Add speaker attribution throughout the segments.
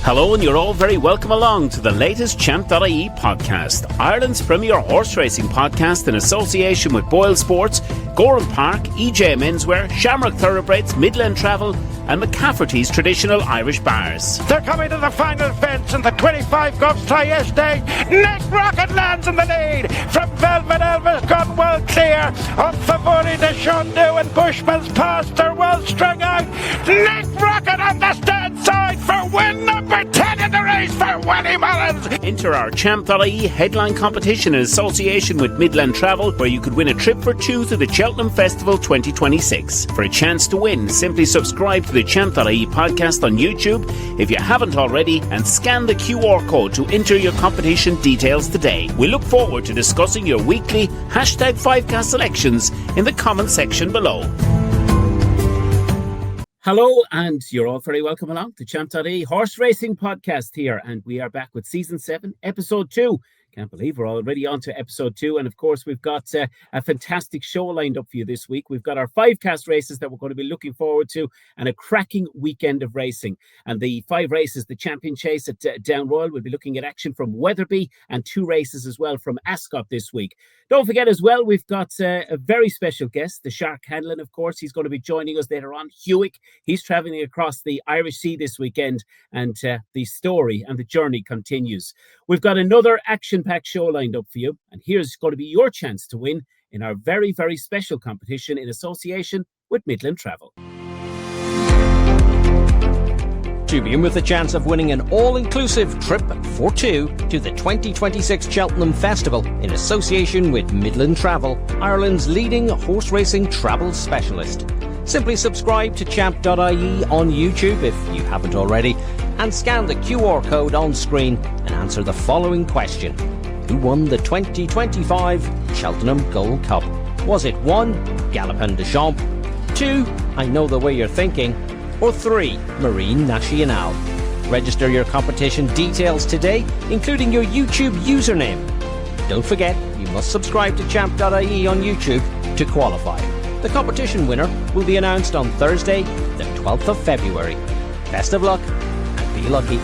Speaker 1: Hello, and you're all very welcome along to the latest Champ.ie podcast, Ireland's premier horse racing podcast in association with BOYLE Sports, Gowran Park, EJ Menswear, Shamrock Thoroughbreds, Midland Travel and McCafferty's traditional Irish bars.
Speaker 2: They're coming to the final fence in the 25 Goffs Thyestes Chase. Nick Rocket lands in the lead from Velvet Elvis, gone well clear of Favori de Shondu and Bushman's Pass. They're well strung out. Nick Rocket on the stand side for win number 10 in the race for Willie Mullins.
Speaker 1: Enter our Champ.ie headline competition in association with Midland Travel, where you could win a trip for two to the Cheltenham Festival 2026. For a chance to win, simply subscribe to the Champ.ie podcast on YouTube if you haven't already, and scan the QR code to enter your competition details today. We look forward to discussing your weekly #5cast selections in the comment section below. Hello, and you're all very welcome along to Champ.ie Horse Racing Podcast here, and we are back with Season 7, Episode 2. Can't believe we're already on to Episode 2, and of course we've got a fantastic show lined up for you this week. We've got our 5-cast races that we're going to be looking forward to, and a cracking weekend of racing. And the 5 races, the Champion Chase at Down Royal, we'll be looking at action from Wetherby, and 2 races as well from Ascot this week. Don't forget as well, we've got a very special guest, the Shark Hanlon, of course. He's going to be joining us later on. Hewick, he's travelling across the Irish Sea this weekend, and the story and the journey continues. We've got another action-packed show lined up for you, and here's going to be your chance to win in our very, very special competition in association with Midland Travel.
Speaker 3: To be in with the chance of winning an all-inclusive trip for two to the 2026 Cheltenham Festival in association with Midland Travel, Ireland's leading horse racing travel specialist. Simply subscribe to Champ.ie on YouTube if you haven't already, and scan the QR code on screen and answer the following question. Who won the 2025 Cheltenham Gold Cup? Was it 1. Galopin de Champ, 2. I Know the Way You're Thinking, or 3. Marine Nationale? Register your competition details today, including your YouTube username. Don't forget, you must subscribe to Champ.ie on YouTube to qualify. The competition winner will be announced on Thursday, the 12th of February. Best of luck and be lucky.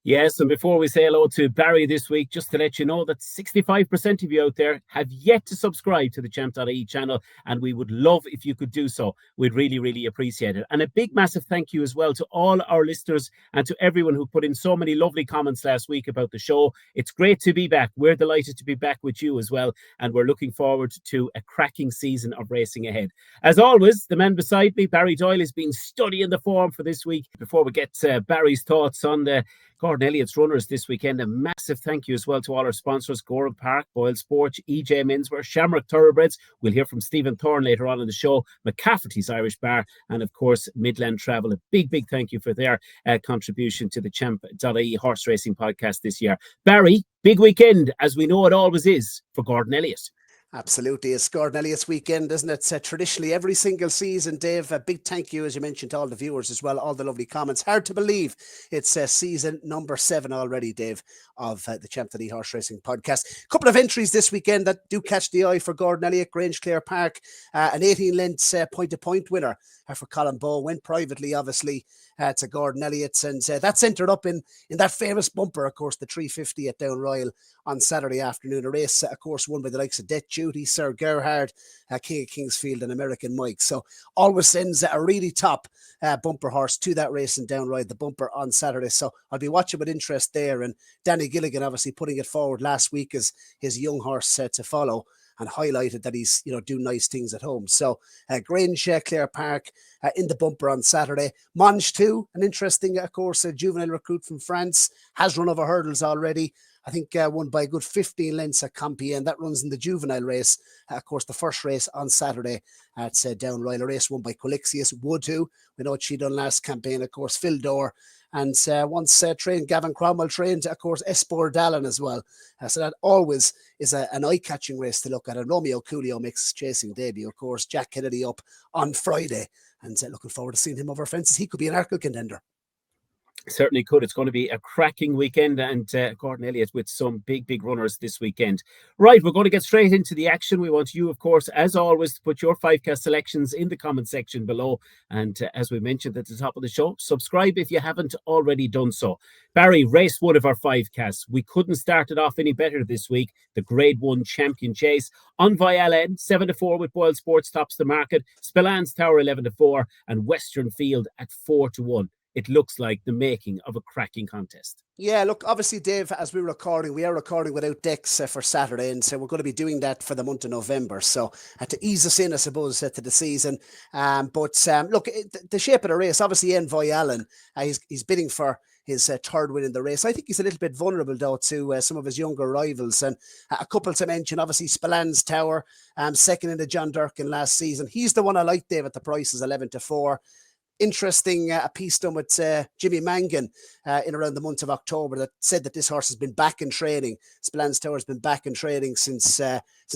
Speaker 1: Yes, and before we say hello to Barry this week, just to let you know that 65% of you out there have yet to subscribe to the Champ.ie channel, and we would love if you could do so. We'd really, really appreciate it. And a big, massive thank you as well to all our listeners and to everyone who put in so many lovely comments last week about the show. It's great to be back. We're delighted to be back with you as well, and we're looking forward to a cracking season of racing ahead. As always, the man beside me, Barry Doyle, has been studying the form for this week. Before we get Barry's thoughts on the Gordon Elliott's runners this weekend, a massive thank you as well to all our sponsors, Gowran Park, BOYLE Sports, EJ Menswear, Shamrock Thoroughbreds. We'll hear from Stephen Thorne later on in the show, McCafferty's Irish Bar, and of course, Midland Travel. A big, big thank you for their contribution to the Champ.ie horse racing podcast this year. Barry, big weekend, as we know it always is, for Gordon Elliott.
Speaker 4: Absolutely. It's Gordon Elliott's weekend, isn't it? Traditionally, every single season, Dave, a big thank you, as you mentioned, to all the viewers as well, all the lovely comments. Hard to believe it's season number 7 already, Dave, of the Champ.ie Horse Racing Podcast. A couple of entries this weekend that do catch the eye for Gordon Elliott. Grangeclere Park, an 18-length point-to-point winner for Colin Bowe. Went privately, obviously, to Gordon Elliott's, and that's entered up in that famous bumper, of course, the 350 at Down Royal on Saturday afternoon. A race, of course, won by the likes of Death Duty, Sir Gerhard, King of Kingsfield and American Mike. So always sends a really top bumper horse to that race in Down Royal, the bumper on Saturday. So I'll be watching with interest there. And Danny Gilligan obviously putting it forward last week as his young horse to follow, and highlighted that he's, doing nice things at home. So Grangeclere Park in the bumper on Saturday. Monge too, an interesting, of course, a juvenile recruit from France, has run over hurdles already. I think won by a good 15 lengths at Compiègne. That runs in the juvenile race. Of course, the first race on Saturday at Down Royal, a race won by Colixius Wood, who we know what she done last campaign, of course, Phil Dore. And once trained, Gavin Cromwell trained, of course, Espor Dallin as well. So that always is an eye-catching race to look at. And Romeo Coolio makes his chasing debut, of course. Jack Kennedy up on Friday. And looking forward to seeing him over fences. He could be an Arkle contender.
Speaker 1: Certainly could. It's going to be a cracking weekend, and Gordon Elliott with some big runners this weekend. Right, we're going to get straight into the action. We want you, of course, as always, to put your 5-cast selections in the comment section below. And as we mentioned at the top of the show, subscribe if you haven't already done so. Barry, race 1 of our 5-casts. We couldn't start it off any better this week. The Grade 1 Champion Chase. Unbridled 7-4 with BOYLE Sports tops the market. Spalans Tower 11-4 and Western Field at 4-1. It looks like the making of a cracking contest.
Speaker 4: Yeah, look, obviously, Dave, as we are recording without decks for Saturday, and so we're going to be doing that for the month of November. So to ease us in, I suppose, to the season. Look, the shape of the race, obviously, Envoy he's bidding for his third win in the race. I think he's a little bit vulnerable, though, to some of his younger rivals. And a couple to mention, obviously, Spalans Tower, second in the John Durkin last season. He's the one I like, Dave, at the prices 11-4. Interesting piece done with Jimmy Mangan in around the month of October that said that this horse has been back in training. Spalans Tower has been back in training since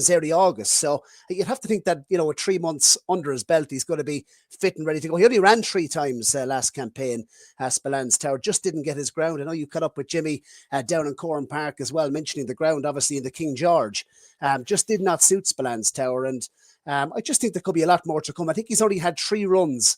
Speaker 4: early August. So you'd have to think that, with 3 months under his belt, he's going to be fit and ready to go. He only ran 3 times last campaign. Spalans Tower just didn't get his ground. I know you caught up with Jimmy down in Coram Park as well, mentioning the ground, obviously, in the King George. Just did not suit Spalans Tower. And I just think there could be a lot more to come. I think he's only had 3 runs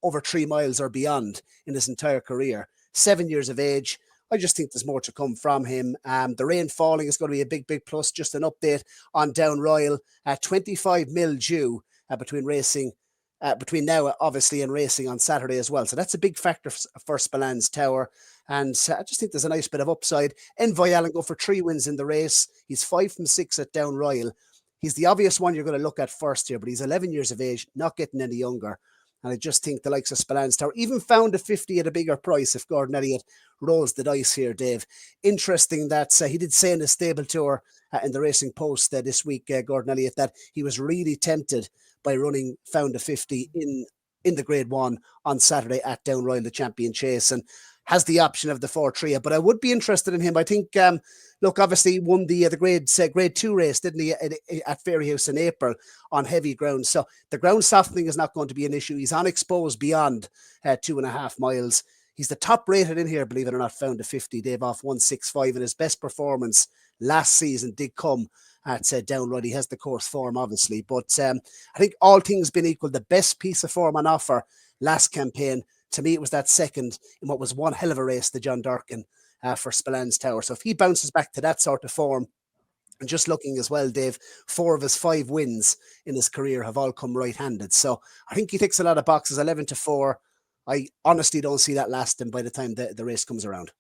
Speaker 4: over 3 miles or beyond in his entire career. 7 years of age. I just think there's more to come from him. The rain falling is going to be a big plus. Just an update on Down Royal. 25 mil due between now, obviously, and racing on Saturday as well. So that's a big factor for Spalans Tower. And I just think there's a nice bit of upside. Envoy Allen go for 3 wins in the race. He's 5 from 6 at Down Royal. He's the obvious one you're going to look at first here, but he's 11 years of age, not getting any younger. And I just think the likes of Spalans Tower, even found a 50 at a bigger price if Gordon Elliott rolls the dice here, Dave. Interesting that he did say in his stable tour in the Racing Post this week, Gordon Elliott, that he was really tempted by running found a 50 in the Grade 1 on Saturday at Down Royal, the Champion Chase, and has the option of the 4-3. But I would be interested in him. I think, look, obviously won the Grade 2 race, didn't he, at Fairyhouse in April on heavy ground. So the ground softening is not going to be an issue. He's unexposed beyond 2.5 miles. He's the top rated in here, believe it or not, found a 50, Dave, off 165. And his best performance last season did come at Down Royal. He has the course form, obviously. But I think all things being equal, the best piece of form on offer last campaign, to me, it was that second in what was one hell of a race, the John Durkin for Spalans Tower. So if he bounces back to that sort of form, and just looking as well, Dave, 4 of his 5 wins in his career have all come right-handed. So I think he ticks a lot of boxes, 11-4. I honestly don't see that lasting by the time the race comes around.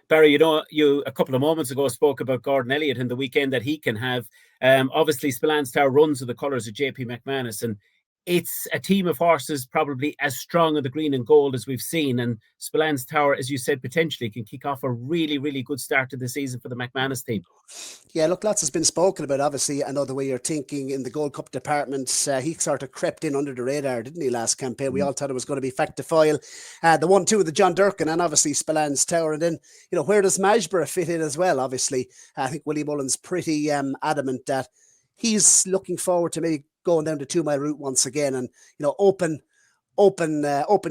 Speaker 1: Barry, you a couple of moments ago spoke about Gordon Elliott and the weekend that he can have. Obviously, Spalans Tower runs with the colours of JP McManus, and it's a team of horses probably as strong in the green and gold as we've seen. And Spalans Tower, as you said, potentially can kick off a really good start to the season for the McManus team.
Speaker 4: Yeah, look, lots has been spoken about. Obviously, I know the way you're thinking in the Gold Cup department. He sort of crept in under the radar, didn't he, last campaign? We all thought it was going to be fact to file. The 1-2 of the John Durkin and obviously Spalans Tower. And then, where does Majborough fit in as well? Obviously, I think Willie Mullen's pretty adamant that he's looking forward to maybe going down the 2-mile route once again, and open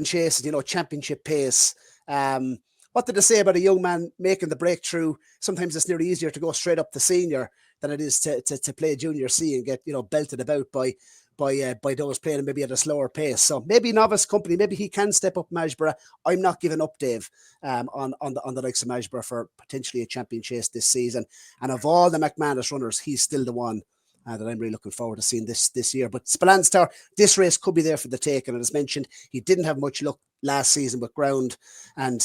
Speaker 4: chases, championship pace. What did they say about a young man making the breakthrough? Sometimes it's nearly easier to go straight up to senior than it is to play junior C and get belted about by those playing maybe at a slower pace. So maybe novice company, maybe he can step up Majborough. I'm not giving up, Dave, on the likes of Majborough for potentially a champion chase this season. And of all the McManus runners, he's still the one that I'm really looking forward to seeing this year. But Spalans Tower, this race could be there for the taking. And as mentioned, he didn't have much luck last season with ground and,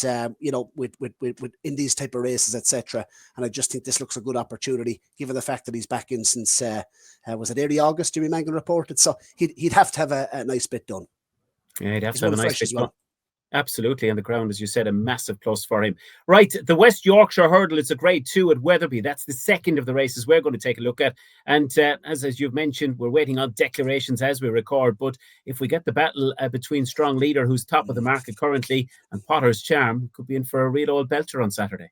Speaker 4: with in these type of races, etc. And I just think this looks a good opportunity, given the fact that he's back in since, was it early August, Jimmy Mangan reported? So he'd have to have a nice bit done.
Speaker 1: Yeah, he'd have to have a nice bit done. Absolutely, and the ground, as you said, a massive plus for him. Right, the West Yorkshire Hurdle, it's a Grade 2 at Wetherby. That's the second of the races we're going to take a look at. And as you've mentioned, we're waiting on declarations as we record. But if we get the battle between Strong Leader, who's top of the market currently, and Potter's Charm, could be in for a real old belter on Saturday.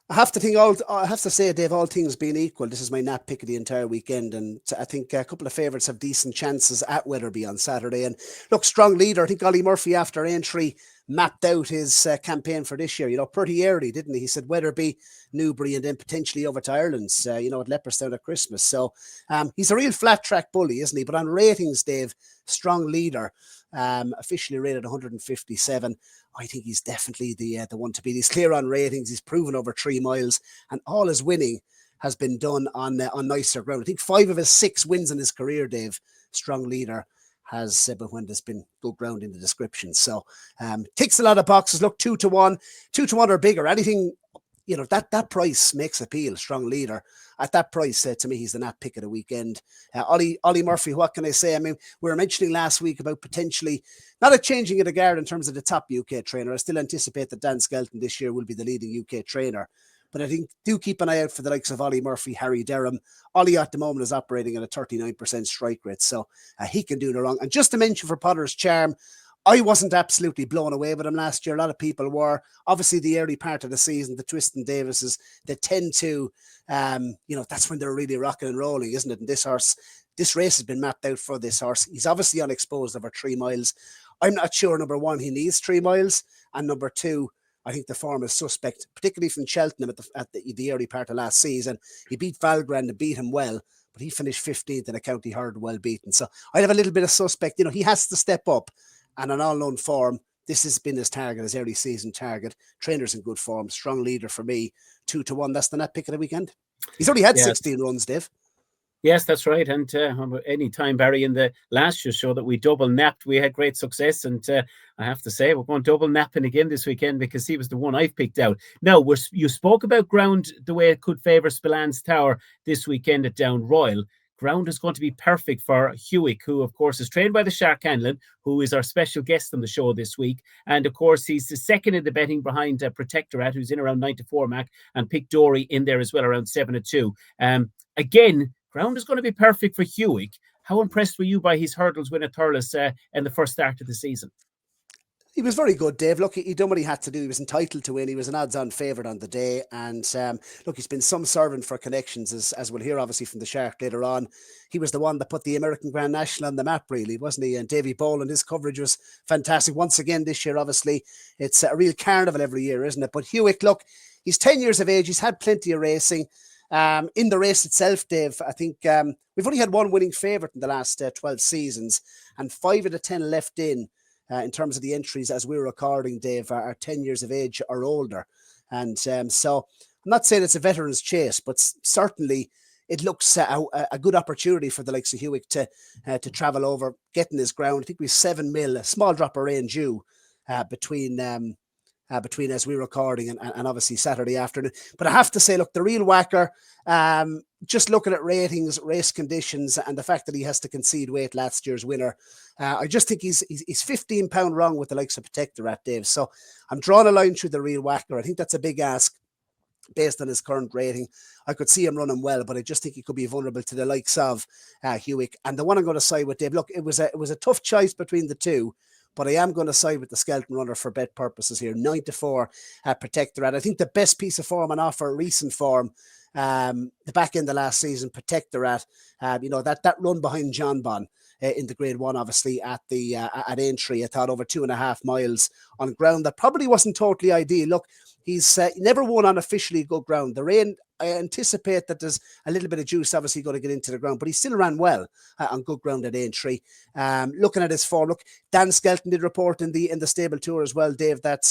Speaker 4: I have to say, Dave, all things being equal, this is my nap pick of the entire weekend, and I think a couple of favourites have decent chances at Wetherby on Saturday. And look, Strong Leader, I think Ollie Murphy after entry mapped out his campaign for this year, pretty early, didn't he? He said Wetherby, Newbury, and then potentially over to Ireland's, at Leopardstown at Christmas. So he's a real flat track bully, isn't he? But on ratings, Dave, strong leader, officially rated 157. I think he's definitely the one to beat. He's clear on ratings. He's proven over 3 miles, and all his winning has been done on nicer ground. I think 5 of his 6 wins in his career, Dave, strong leader, has been when there's been good ground in the description. So ticks a lot of boxes. Look, 2 to 1, 2 to 1 or bigger. Anything, that price makes appeal. Strong leader at that price. To me, he's the nat pick of the weekend. Ollie Murphy, what can I say? I mean, we were mentioning last week about potentially not a changing of the guard in terms of the top UK trainer. I still anticipate that Dan Skelton this year will be the leading UK trainer. But I think do keep an eye out for the likes of Ollie Murphy, Harry Derham. Ollie at the moment is operating at a 39% strike rate, so he can do no wrong. And just to mention for Potter's Charm, I wasn't absolutely blown away with him last year. A lot of people were. Obviously, the early part of the season, the Twiston Davises, they tend to, that's when they're really rocking and rolling, isn't it? And this race has been mapped out for this horse. He's obviously unexposed over 3 miles. I'm not sure, number 1, he needs 3 miles, and number 2, I think the form is suspect, particularly from Cheltenham at the early part of last season. He beat Valgrand and beat him well, but he finished 15th in a county herd, well beaten. So I'd have a little bit of suspect. He has to step up, and an all-known form. This has been his target, his early season target. Trainer's in good form, strong leader for me. 2 to 1. That's the net pick of the weekand. He's only had 16 runs, Dave.
Speaker 1: Yes, that's right. And any time, Barry, in the last year's show that we double napped, we had great success. And I have to say, we're going double napping again this weekend because he was the one I've picked out. Now, you spoke about ground, the way it could favour Spalans Tower this weekend at Down Royal. Ground is going to be perfect for Hewick, who, of course, is trained by the Shark Hanlon, who is our special guest on the show this week. And, of course, he's the second in the betting behind Protectorate, who's in around 9-4, Mac, and Pick Dory in there as well, around 7-2. Again, ground is going to be perfect for Hewick. How impressed were you by his hurdles win at Thurles in the first start of the season?
Speaker 4: He was very good, Dave. Look, he done what he had to do. He was entitled to win. He was an odds-on favourite on the day. And look, he's been some servant for connections, as we'll hear, obviously, from the Shark later on. He was the one that put the American Grand National on the map, really, wasn't he? And Davy Boland, his coverage was fantastic. Once again this year, obviously, it's a real carnival every year, isn't it? But Hewick, look, he's 10 years of age. He's had plenty of racing. In the race itself, Dave, I think we've only had one winning favourite in the last 12 seasons, and 5 of the 10 left in terms of the entries as we're recording, Dave, are 10 years of age or older. And so I'm not saying it's a veteran's chase, but certainly it looks a good opportunity for the likes of Hewick to travel over, getting his ground. I think we've 7 mil, a small drop of rain due between as we're recording and obviously Saturday afternoon. But I have to say, look, the real whacker, just looking at ratings, race conditions, and the fact that he has to concede weight, last year's winner, I just think he's £15 wrong with the likes of Protectorate, Dave. So I'm drawing a line through the real whacker. I think that's a big ask based on his current rating. I could see him running well, but I just think he could be vulnerable to the likes of Hewick. And the one I'm going to side with, Dave, look, it was a tough choice between the two, but I am going to side with the Skelton runner for bet purposes here. 9-4 Protectorate. I think the best piece of form on offer, recent form, the back end of last season, Protectorate, that run behind John Bon in the Grade 1, obviously, at Aintree, I thought over 2.5 miles on ground that probably wasn't totally ideal. Look, he's never won on officially good ground. The rain, I anticipate that there's a little bit of juice obviously going to get into the ground, but he still ran well on good ground at Aintree. Looking at his form, look, Dan Skelton did report in the stable tour as well, Dave, that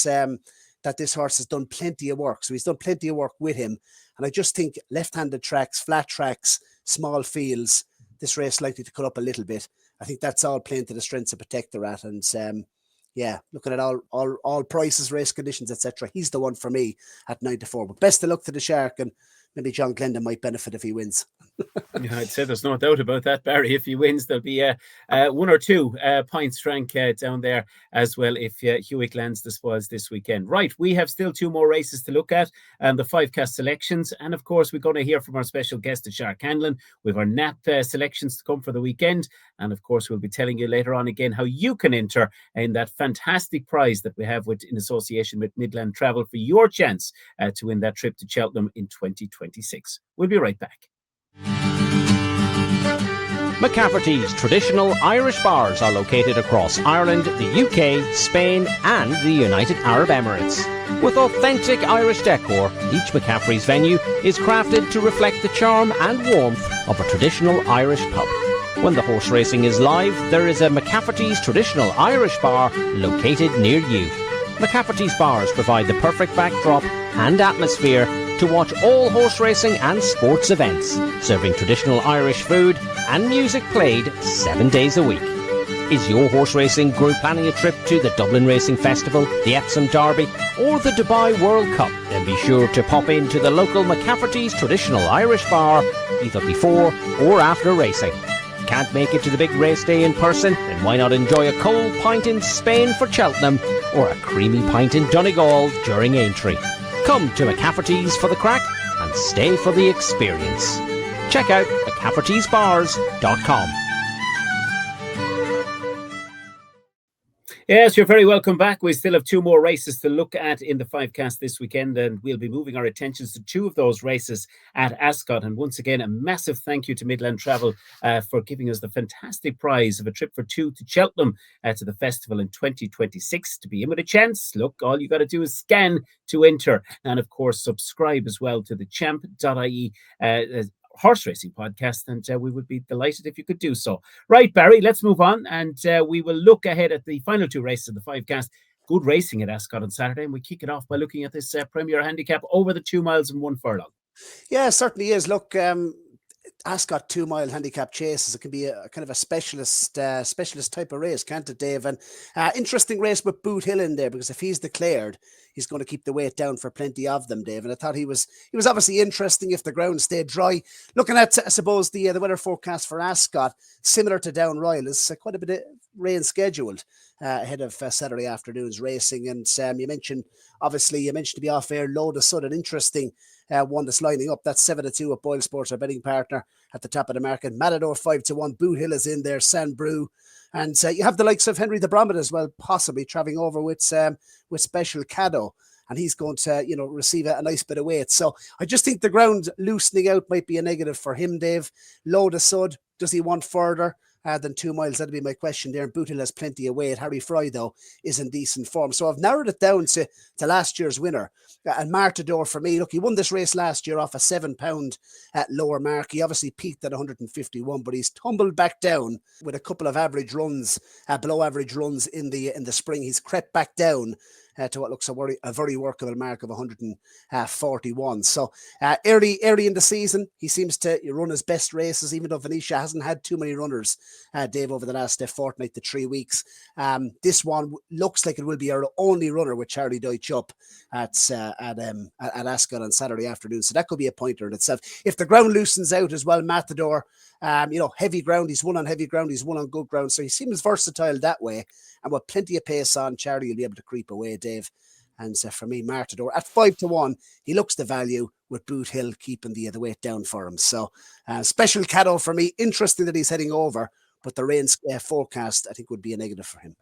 Speaker 4: this horse has done plenty of work. So he's done plenty of work with him. And I just think left-handed tracks, flat tracks, small fields, this race likely to cut up a little bit. I think that's all playing to the strengths of Protectorate. And looking at all prices, race conditions, etc., he's the one for me at 9-4. But best of luck to the Shark, and maybe John Glendon might benefit if he wins.
Speaker 1: Yeah, I'd say there's no doubt about that, Barry. If he wins, there'll be 1 or 2 points rank down there as well if Hewick lands the spoils this weekend. Right, we have still 2 more races to look at, and the 5-cast selections. And of course, we're going to hear from our special guest at Shark Hanlon with our NAP selections to come for the weekend. And of course, we'll be telling you later on again how you can enter in that fantastic prize that we have in association with Midland Travel for your chance to win that trip to Cheltenham in 2026. We'll be right back.
Speaker 3: McCafferty's traditional Irish bars are located across Ireland, the UK, Spain and the United Arab Emirates. With authentic Irish decor, each McCafferty's venue is crafted to reflect the charm and warmth of a traditional Irish pub. When the horse racing is live, there is a McCafferty's traditional Irish bar located near you. McCafferty's bars provide the perfect backdrop and atmosphere to watch all horse racing and sports events, serving traditional Irish food and music played 7 days a week. Is your horse racing group planning a trip to the Dublin Racing Festival, the Epsom Derby or the Dubai World Cup? Then be sure to pop into the local McCafferty's traditional Irish bar either before or after racing. Can't make it to the big race day in person? Then why not enjoy a cold pint in Spain for Cheltenham or a creamy pint in Donegal during Aintree? Come to McCafferty's for the crack and stay for the experience. Check out McCafferty'sBars.com.
Speaker 1: Yes, you're very welcome back. We still have 2 more races to look at in the 5cast this weekend, and we'll be moving our attentions to 2 of those races at Ascot. And once again, a massive thank you to Midland Travel for giving us the fantastic prize of a trip for 2 to Cheltenham to the festival in 2026. To be in with a chance, look, all you got to do is scan to enter, and of course subscribe as well to the Champ.ie horse racing podcast, and we would be delighted if you could do so. Right, Barry, let's move on, and we will look ahead at the final 2 races of the 5cast. Good racing at Ascot on Saturday, and we kick it off by looking at this Premier Handicap over the 2 miles and 1 furlong.
Speaker 4: Yeah, it certainly is. Look, Ascot 2 mile handicap chases. It can be a kind of a specialist type of race, can't it, Dave? And interesting race with Boot Hill in there, because if he's declared, he's going to keep the weight down for plenty of them, Dave. And I thought he was obviously interesting if the ground stayed dry. Looking at, I suppose, the weather forecast for Ascot, similar to Down Royal, is quite a bit of rain scheduled ahead of Saturday afternoon's racing. And you mentioned to be off air, Load of Sun, an interesting one that's lining up. That's 7-2 at BOYLE Sports, our betting partner at the top of the market. Matador 5-1. Boot Hill is in there. San Brew. And you have the likes of Henry the Bromid as well, possibly travelling over with Special Caddo. And he's going to, receive a nice bit of weight. So I just think the ground loosening out might be a negative for him, Dave. Load of Sud, does he want further than 2 miles? That'd be my question there. And Boot Hill has plenty of weight. Harry Fry, though, is in decent form. So I've narrowed it down to last year's winner. And Martador for me, look, he won this race last year off a £7 lower mark. He obviously peaked at 151, but he's tumbled back down with a couple of average runs, below average runs in the spring. He's crept back down to what looks a very workable mark of 141. So early in the season, he seems to run his best races, even though Venetia hasn't had too many runners, Dave, over the last fortnight to 3 weeks. This one looks like it will be our only runner with Charlie Deutsch up at Ascot on Saturday afternoon. So that could be a pointer in itself. If the ground loosens out as well, Matador, heavy ground, he's won on heavy ground, he's won on good ground. So he seems versatile that way. And with plenty of pace on, Charlie will be able to creep away, Dave. And for me, Martador at 5-1, he looks the value, with Boot Hill keeping the weight down for him. So Special Caddo for me, interesting that he's heading over, but the rain forecast I think would be a negative for him.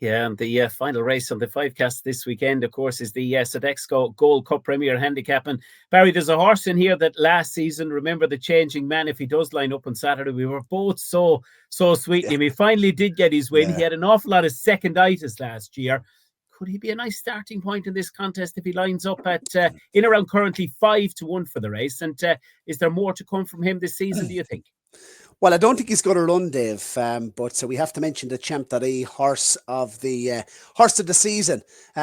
Speaker 1: Yeah, and the final race on the 5cast this weekend, of course, is the Sodexo Gold Cup Premier Handicap. And Barry, there's a horse in here that last season, remember the Changing Man, if he does line up on Saturday, we were both so sweet in him. He finally did get his win. Yeah. He had an awful lot of seconditis last year. Could he be a nice starting point in this contest if he lines up at in around currently 5-1 for the race? And is there more to come from him this season, do you think?
Speaker 4: Well, I don't think he's going to run, Dave. But so we have to mention the Champ.ie horse of the season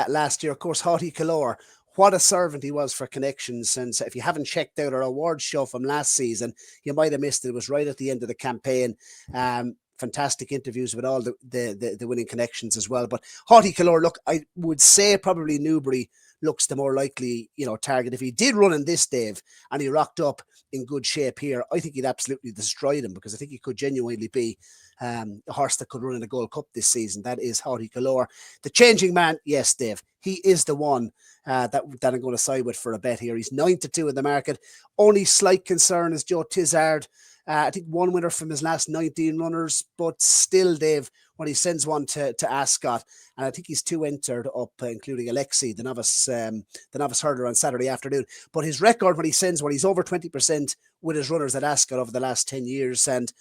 Speaker 4: last year. Of course, Haughty Calor. What a servant he was for connections. And so if you haven't checked out our awards show from last season, you might have missed it. It was right at the end of the campaign. Fantastic interviews with all the winning connections as well. But Haughty Calor, look, I would say probably Newbury looks the more likely, target. If he did run in this, Dave, and he rocked up in good shape here, I think he'd absolutely destroy them, because I think he could genuinely be a horse that could run in a Gold Cup this season. That is Haughty Calor. The Changing Man, yes, Dave, he is the one that I'm going to side with for a bet here. He's 9-2 in the market. Only slight concern is Joe Tizard. I think one winner from his last 19 runners, but still, Dave, when he sends one to Ascot, and I think he's 2 entered up, including Alexi, the novice hurdler on Saturday afternoon. But his record when he sends one, he's over 20% with his runners at Ascot over the last 10 years. And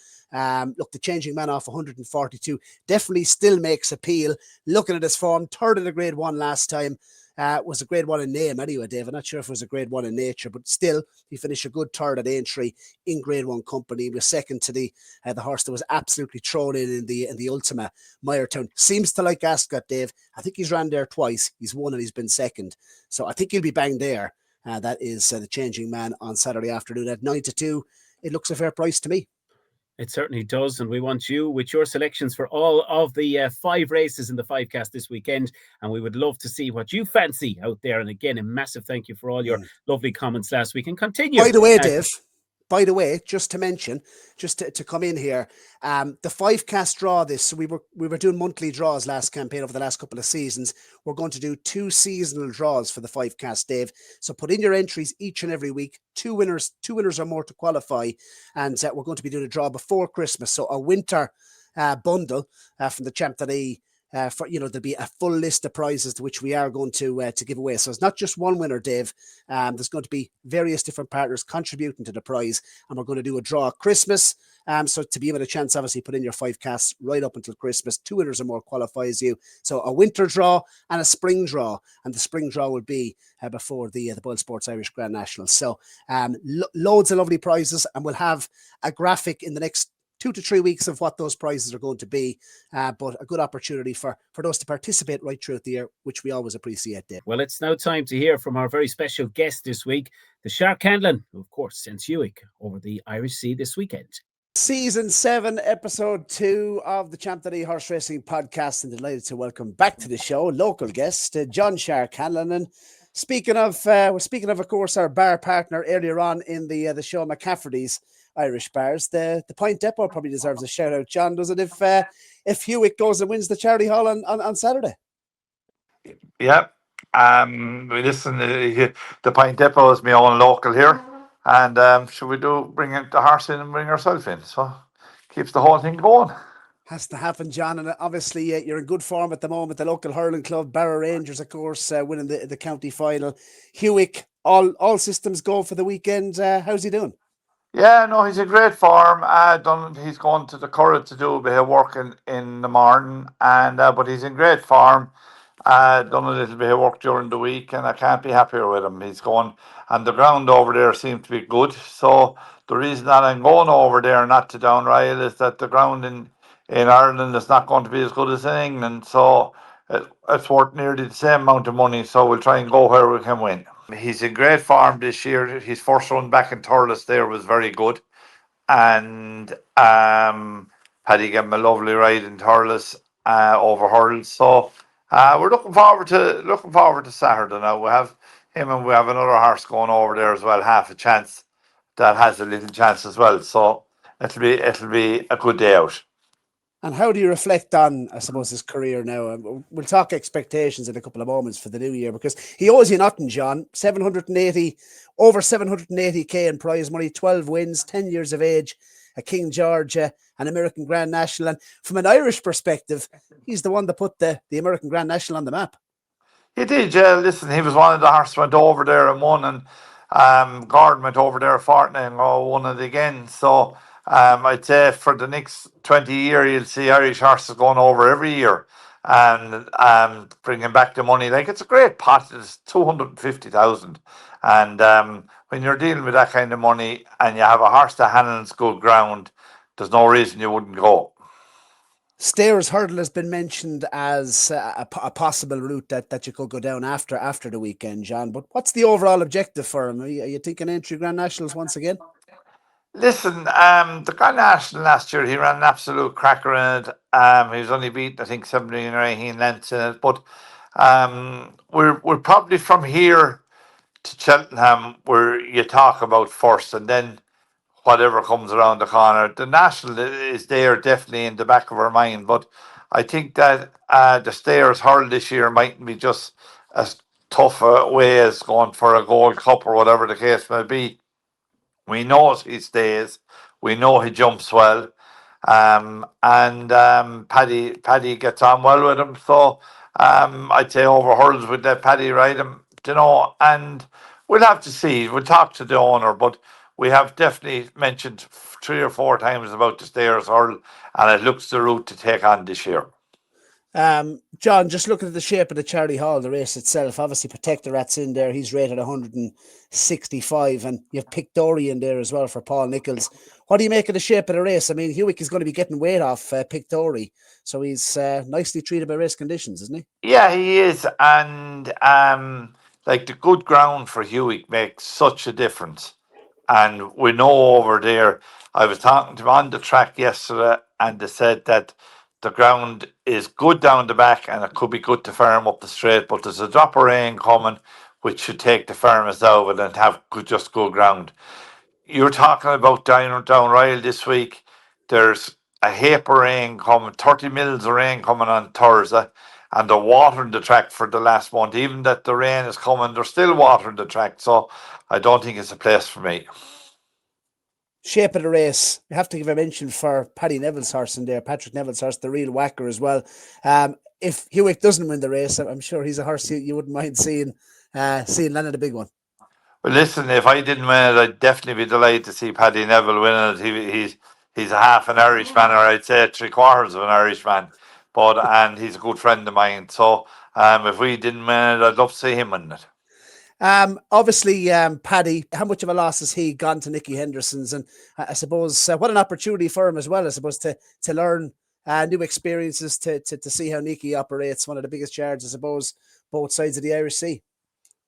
Speaker 4: look, the Changing Man off 142 definitely still makes appeal. Looking at his form, third in the Grade 1 last time. Was a Grade 1 in name anyway, Dave. I'm not sure if it was a Grade 1 in nature, but still, he finished a good third at Aintree in Grade 1 company. He was second to the horse that was absolutely thrown in the Ultima, Meyertown. Seems to like Ascot, Dave. I think he's ran there twice. He's won and he's been second. So I think he'll be banged there. That is the Changing Man on Saturday afternoon at 9-2. It looks a fair price to me.
Speaker 1: It certainly does, and we want you with your selections for all of the 5 races in the 5cast this weekend, and we would love to see what you fancy out there. And again, a massive thank you for all your lovely comments last week, and continue.
Speaker 4: By the way, Dave, just to mention, just to come in here, the 5cast draw this, so we were doing monthly draws last campaign over the last couple of seasons. We're going to do 2 seasonal draws for the 5cast, Dave. So put in your entries each and every week. 2 winners or more to qualify, and we're going to be doing a draw before Christmas. So a winter bundle from the Champ.ie. There'll be a full list of prizes to which we are going to give away. So it's not just one winner, Dave. There's going to be various different partners contributing to the prize, and we're going to do a draw at Christmas. So to be able to chance, obviously, put in your 5casts right up until Christmas. 2 winners or more qualifies you. So a winter draw and a spring draw, and the spring draw will be before the BOYLE Sports Irish Grand National. So loads of lovely prizes, and we'll have a graphic in the next 2 to 3 weeks of what those prizes are going to be, but a good opportunity for those to participate right throughout the year, which we always appreciate, Dave.
Speaker 1: Well, it's now time to hear from our very special guest this week, the Shark Hanlon, who of course sends Hewick over the Irish Sea this weekend.
Speaker 4: Season 7, episode 2 of the Champ.ie Horse Racing Podcast, and delighted to welcome back to the show local guest John Shark Hanlon. And speaking of course, our bar partner earlier on in the show, McCafferty's Irish Bars, the Point Depot probably deserves a shout out, John, does it? If Hewick goes and wins the Charity Hall on Saturday.
Speaker 5: Yeah, listen, the Point Depot is my own local here, and should we bring the horse in and bring ourselves in? So keeps the whole thing going.
Speaker 4: Has to happen, John, and obviously you're in good form at the moment. The local hurling club, Barra Rangers, of course, winning the county final. Hewick, all systems go for the weekend. How's he doing?
Speaker 5: Yeah, no, he's in great form. He's going to the Curragh to do a bit of work in the morning, and but he's in great form. Done a little bit of work during the week, and I can't be happier with him. He's going, and the ground over there seems to be good. So the reason that I'm going over there, not to Downryle, is that the ground in Ireland is not going to be as good as in England. So it's worth nearly the same amount of money. So we'll try and go where we can win. He's in great form this year. His first run back in Thurles there was very good, and Paddy gave him a lovely ride in Thurles over hurdles. So we're looking forward to Saturday now. We have him, and we have another horse going over there as well, Half a Chance, that has a little chance as well. So it'll be a good day out.
Speaker 4: And how do you reflect on, I suppose, his career now? We'll talk expectations in a couple of moments for the new year, because he owes you nothing, John. Over 780k in prize money, 12 wins, 10 years of age, a King George, an American Grand National. And from an Irish perspective, he's the one that put the American Grand National on the map.
Speaker 5: He did, yeah. Listen, he was one of the horses went over there and won, and Gordon went over there a fortnight and won it again. So I'd say for the next 20 years, you'll see Irish horses going over every year and bringing back the money. Like, it's a great pot. It's 250,000. And when you're dealing with that kind of money and you have a horse that handles good ground, there's no reason you wouldn't go.
Speaker 4: Stayers Hurdle has been mentioned as a possible route that you could go down after the weekend, John. But what's the overall objective for him? Are you thinking entry Grand Nationals once again?
Speaker 5: Listen, the Grand National last year, he ran an absolute cracker in it. He was only beaten, I think, 17 or 18 lengths in it. But we're probably from here to Cheltenham where you talk about first, and then whatever comes around the corner. The National is there definitely in the back of our mind, but I think that the Stayers Hurl this year mightn't be just as tough a way as going for a Gold Cup or whatever the case may be. We know he stays. We know he jumps well. Paddy gets on well with him. So I'd say over hurdles with that Paddy ride him, and we'll have to see. We'll talk to the owner, but we have definitely mentioned 3 or 4 times about the stairs hurdle, and it looks the route to take on this year.
Speaker 4: John, just looking at the shape of the Charlie Hall, the race itself, obviously Protector Rat's in there. He's rated 165, and you have Pictory in there as well for Paul Nichols. What do you make of the shape of the race? I mean, Hewick is going to be getting weight off Pictory, so he's nicely treated by race conditions, isn't he?
Speaker 5: Yeah, he is, and like the good ground for Hewick makes such a difference. And we know over there, I was talking to him on the track yesterday, and they said that the ground is good down the back and it could be good to firm up the straight, but there's a drop of rain coming which should take the firmness out of it and have just good ground. You're talking about down Ryle this week. There's a heap of rain coming, 30 mils of rain coming on Thursday, and they're watering the track for the last month. Even that the rain is coming, they're still watering the track. So I don't think it's a place for me.
Speaker 4: Shape of the race, you have to give a mention for Paddy Neville's horse in there, Patrick Neville's horse, the real whacker as well. If Hewick doesn't win the race, I'm sure he's a horse you wouldn't mind seeing landing a big one.
Speaker 5: Well, listen, if I didn't win it, I'd definitely be delighted to see Paddy Neville win it. He's a half an Irishman, or I'd say 3/4 of an Irishman, and he's a good friend of mine. So if we didn't win it, I'd love to see him win it.
Speaker 4: Obviously, Paddy, how much of a loss has he gone to Nicky Henderson's? And I suppose what an opportunity for him as well, I suppose, to learn new experiences, to see how Nicky operates, one of the biggest yards, I suppose, both sides of the Irish Sea.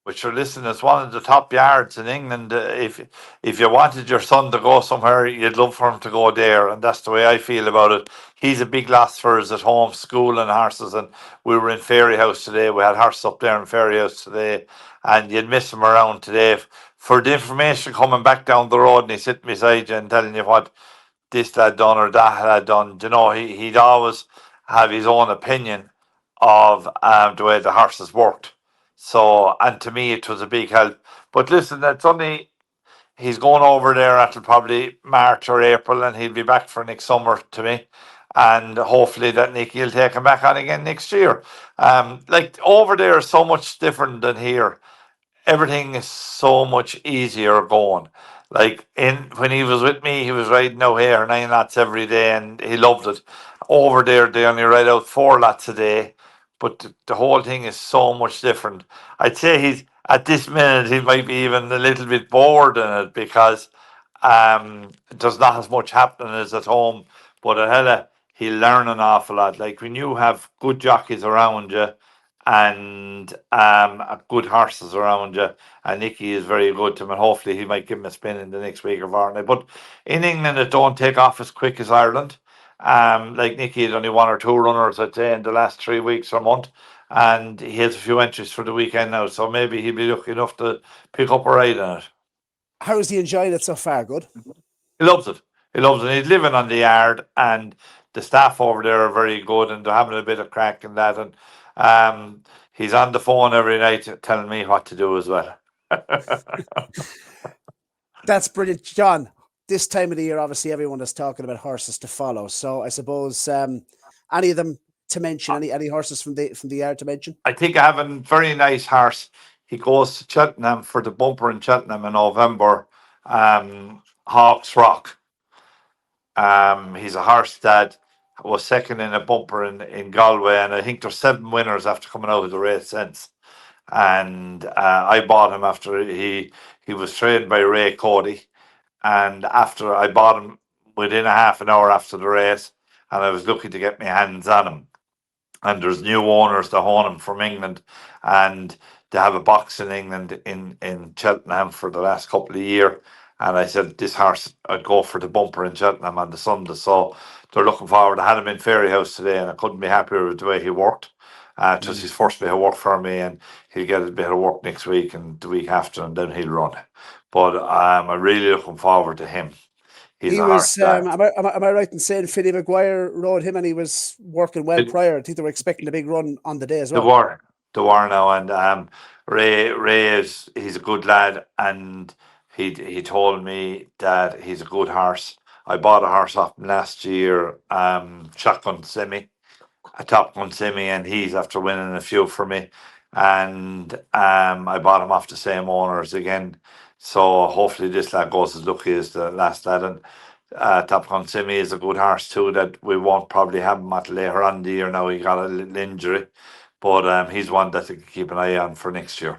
Speaker 5: Which are listen, it's one of the top yards in England. If you wanted your son to go somewhere, you'd love for him to go there, and that's the way I feel about it. He's a big loss for us at home, school and horses, and we were in Fairyhouse today. We had horses up there in Fairyhouse today, and you'd miss him around today. For the information coming back down the road, and he's sitting beside you and telling you what this lad done or that lad done, he'd always have his own opinion of the way the horses worked. So, and to me, it was a big help. But listen, he's going over there until probably March or April, and he'll be back for next summer to me. And hopefully that Nicky will take him back on again next year. Like over there is so much different than here. Everything is so much easier going. Like when he was with me, he was riding out here 9 lots every day, and he loved it. Over there, they only ride out 4 lots a day. But the whole thing is so much different. I'd say he's at this minute he might be even a little bit bored in it because there's not as much happening as at home. But he'll learn an awful lot. Like when you have good jockeys around you and good horses around you, and Nicky is very good to him, and hopefully he might give him a spin in the next week or fortnight. But in England, it don't take off as quick as Ireland. Like Nicky had only 1 or 2 runners, I'd say, in the last 3 weeks or month, and he has a few entries for the weekend now, so maybe he'll be lucky enough to pick up a ride on it.
Speaker 4: How's he enjoying it so far? Good?
Speaker 5: He loves it. He's living on the yard, and the staff over there are very good, and they're having a bit of crack and that, and he's on the phone every night telling me what to do as well.
Speaker 4: That's brilliant, John. This time of the year, obviously, everyone is talking about horses to follow. So I suppose any of them to mention, any horses from the yard to mention? I
Speaker 5: think I have a very nice horse. He goes to Cheltenham for the bumper in Cheltenham in November. Hawks Rock. He's a horse that was second in a bumper in Galway, and I think there's 7 winners after coming out of the race since. And I bought him after he was trained by Ray Cody. And after I bought him within a half an hour after the race, and I was lucky to get my hands on him. And there's new owners to own him from England, and they have a box in England in Cheltenham for the last couple of years. And I said, this horse, I'd go for the bumper in Cheltenham on the Sunday. So they're looking forward. I had him in Fairyhouse today, and I couldn't be happier with the way he worked. It was his first bit of work for me, and he'll get a bit of work next week and the week after, and then he'll run. But I'm really looking forward to him.
Speaker 4: He was, am I right in saying Philly Maguire rode him and he was working well prior? I think they were expecting a big run on the day as well.
Speaker 5: They were now, and Ray he's a good lad, and he told me that he's a good horse. I bought a horse off him last year, Shotgun Semi, a Top Gun Semi, and he's after winning a few for me. And I bought him off the same owners again. So hopefully this lad goes as lucky as the last lad. And Top Gun Simi is a good horse too that we won't probably have him at later on in the year now. He got a little injury. But he's one that you can keep an eye on for next year.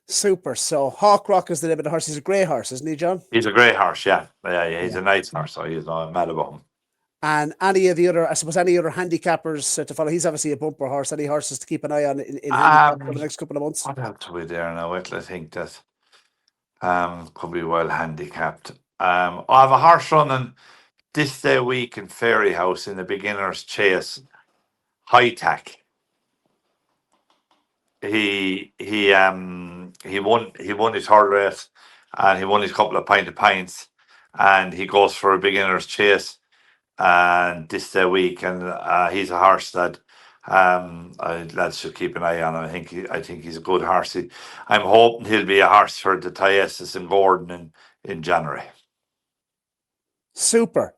Speaker 4: Super. So Hawk Rock is the name of the horse. He's a grey horse, isn't he, John?
Speaker 5: He's a great horse, yeah. He's a nice horse, so he's not mad about him.
Speaker 4: And any of the other, I suppose, any other handicappers to follow? He's obviously a bumper horse. Any horses to keep an eye on in handicap for the next couple of months?
Speaker 5: What else are we there now? I think that could be well handicapped. I have a horse running this day week in Fairy House in the beginner's chase. High Tack. He won his third race and he won his couple of pints and he goes for a beginner's chase and this day week, and he's a horse that lads should keep an eye on. I think he's a good horse. I'm hoping he'll be a horse for the Thyestes in Gordon in January.
Speaker 4: Super.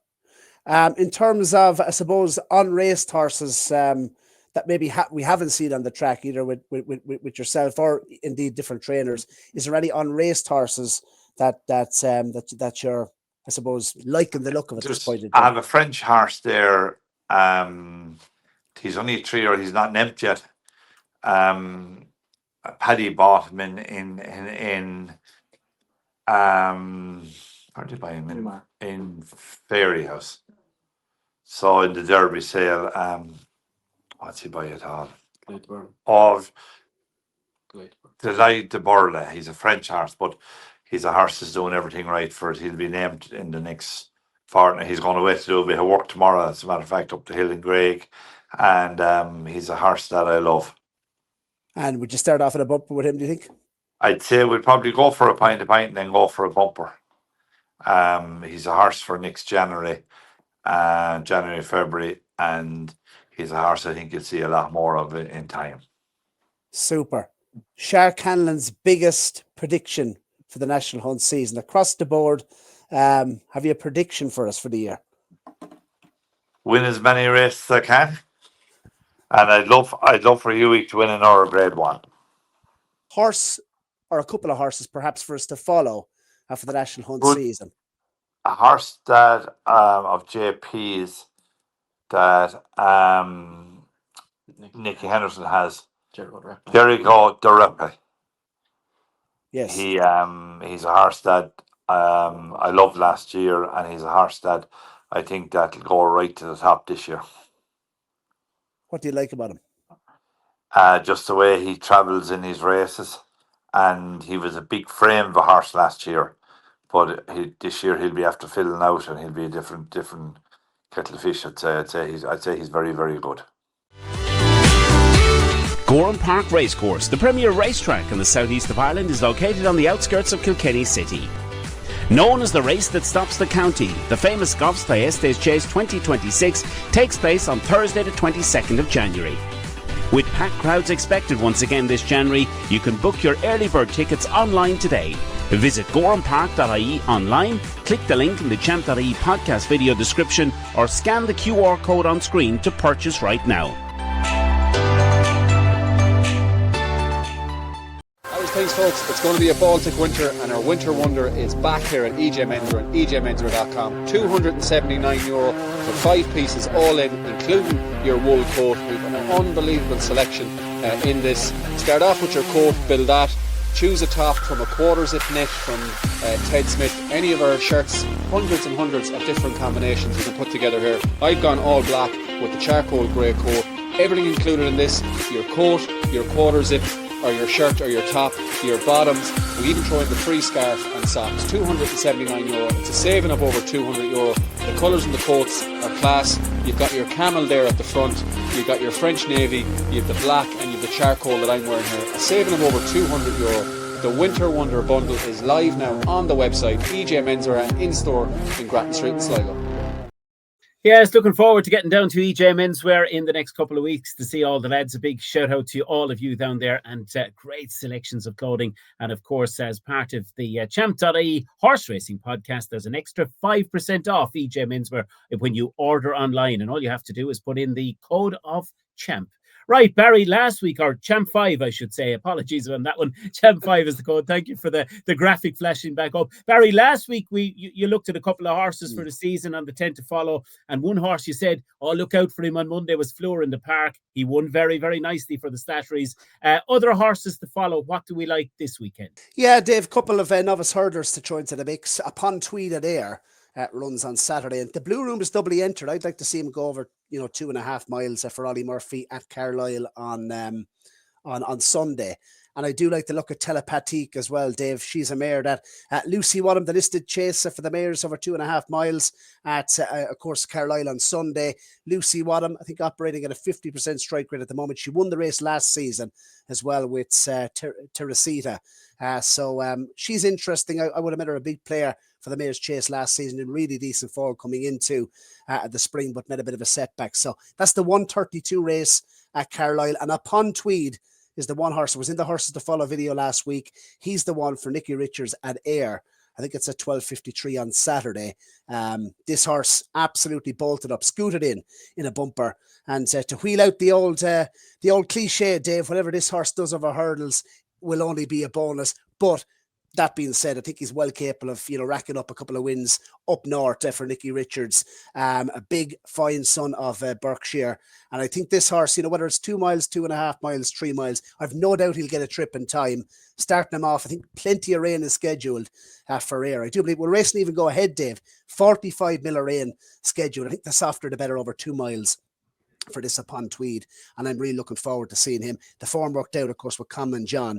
Speaker 4: In terms of, I suppose, unraced horses that maybe we haven't seen on the track either with yourself or indeed different trainers, is there any unraced horses that you're, I suppose, liking the look of at this point in time?
Speaker 5: I have a French horse there. He's only 3 or he's not named yet. Paddy bought him in where did he buy him? In Fairy House. So in the Derby sale, what's he buy it all? Of the Byrne. He's a French horse, but he's a horse that's doing everything right for it. He'll be named in the next fortnight. He's going away to do a bit of work tomorrow, as a matter of fact, up the hill in Graig. And he's a horse that I love.
Speaker 4: And would you start off at a bumper with him, do you think?
Speaker 5: I'd say we'd probably go for a pint and then go for a bumper. He's a horse for next January, February, and he's a horse I think you'll see a lot more of it in time.
Speaker 4: Super. Shark Hanlon's biggest prediction for the National Hunt season across the board. Have you a prediction for us for the year?
Speaker 5: Win as many races as I can, and I'd love for Hewick to win another Grade 1.
Speaker 4: Horse or a couple of horses, perhaps, for us to follow for the National Hunt season.
Speaker 5: A horse that of JP's that Nicky Henderson has. Jericho Doyle.
Speaker 4: Yes.
Speaker 5: He's a horse that I loved last year, and he's a horse that I think that'll go right to the top this year.
Speaker 4: What do you like about him?
Speaker 5: Just the way he travels in his races, and he was a big frame of a horse last year, but this year he'll be after filling out, and he'll be a different kettle of fish. I'd say he's very, very good.
Speaker 1: Gowran Park Racecourse, the premier racetrack in the southeast of Ireland, is located on the outskirts of Kilkenny City. Known as the race that stops the county, the famous Goffs Thyestes Chase 2026 takes place on Thursday the 22nd of January. With packed crowds expected once again this January, you can book your early bird tickets online today. Visit gowranpark.ie online, click the link in the Champ.ie podcast video description, or scan the QR code on screen to purchase right now.
Speaker 6: Thanks folks, it's going to be a Baltic winter and our winter wonder is back here at EJ Menswear and EJMenswear.com. €279 for 5 pieces all in, including your wool coat. We've an unbelievable selection in this. Start off with your coat, build that. Choose a top from a quarter zip knit from Ted Smith. Any of our shirts, hundreds and hundreds of different combinations you can put together here. I've gone all black with the charcoal grey coat. Everything included in this, your coat, your quarter zip, or your shirt or your top, your bottoms. We even throw in the free scarf and socks. €279. It's a saving of over €200. The colours in the coats are class. You've got your camel there at the front. You've got your French navy. You have the black and you have the charcoal that I'm wearing here. A saving of over €200. The Winter Wonder bundle is live now on the website EJ Menswear and in store in Grattan Street in Sligo.
Speaker 1: Yes, looking forward to getting down to EJ Menswear in the next couple of weeks to see all the lads. A big shout out to all of you down there, and great selections of clothing. And of course, as part of the Champ.ie horse racing podcast, there's an extra 5% off EJ Menswear when you order online. And all you have to do is put in the code of CHAMP. Right, Barry, last week, or Champ 5, I should say. Apologies on that one. Champ 5 is the code. Thank you for the graphic flashing back up. Barry, last week, you looked at a couple of horses for the season on the 10 to follow. And one horse you said, oh, look out for him on Monday, was Fleur in the Park. He won very, very nicely for the Slatteries. Other horses to follow, what do we like this weekend?
Speaker 4: Yeah, Dave, a couple of novice hurdlers to throw into the mix. Upon Tweed Adair runs on Saturday. And the Blue Room is doubly entered. I'd like to see him go over, 2.5 miles for Ollie Murphy at Carlisle on Sunday. And I do like to look at Telepathique as well, Dave. She's a mare that Lucy Wadham, the listed chase for the mares over 2.5 miles at, of course, Carlisle on Sunday. Lucy Wadham, I think, operating at a 50% strike rate at the moment. She won the race last season as well with Teresita. So she's interesting. I would have made her a big player for the mare's chase last season in really decent form coming into the spring, but met a bit of a setback. So that's the 132 race at Carlisle. And Upon Tweed is the one horse that was in the horses to follow video last week. He's the one for Nicky Richards at Ayr. I think it's at 12:53 on Saturday. This horse absolutely bolted up, scooted in a bumper, and to wheel out the old cliche, Dave, whatever this horse does over hurdles will only be a bonus. But that being said, I think he's well capable of, racking up a couple of wins up north for Nicky Richards, a big, fine son of Berkshire. And I think this horse, whether it's 2 miles, 2.5 miles, 3 miles, I've no doubt he'll get a trip in time. Starting him off, I think plenty of rain is scheduled for Ayr. I do believe, will racing even go ahead, Dave? 45 mil of rain scheduled. I think the softer the better over 2 miles for this Upon Tweed, and I'm really looking forward to seeing him. The form worked out, of course, with Conlon John,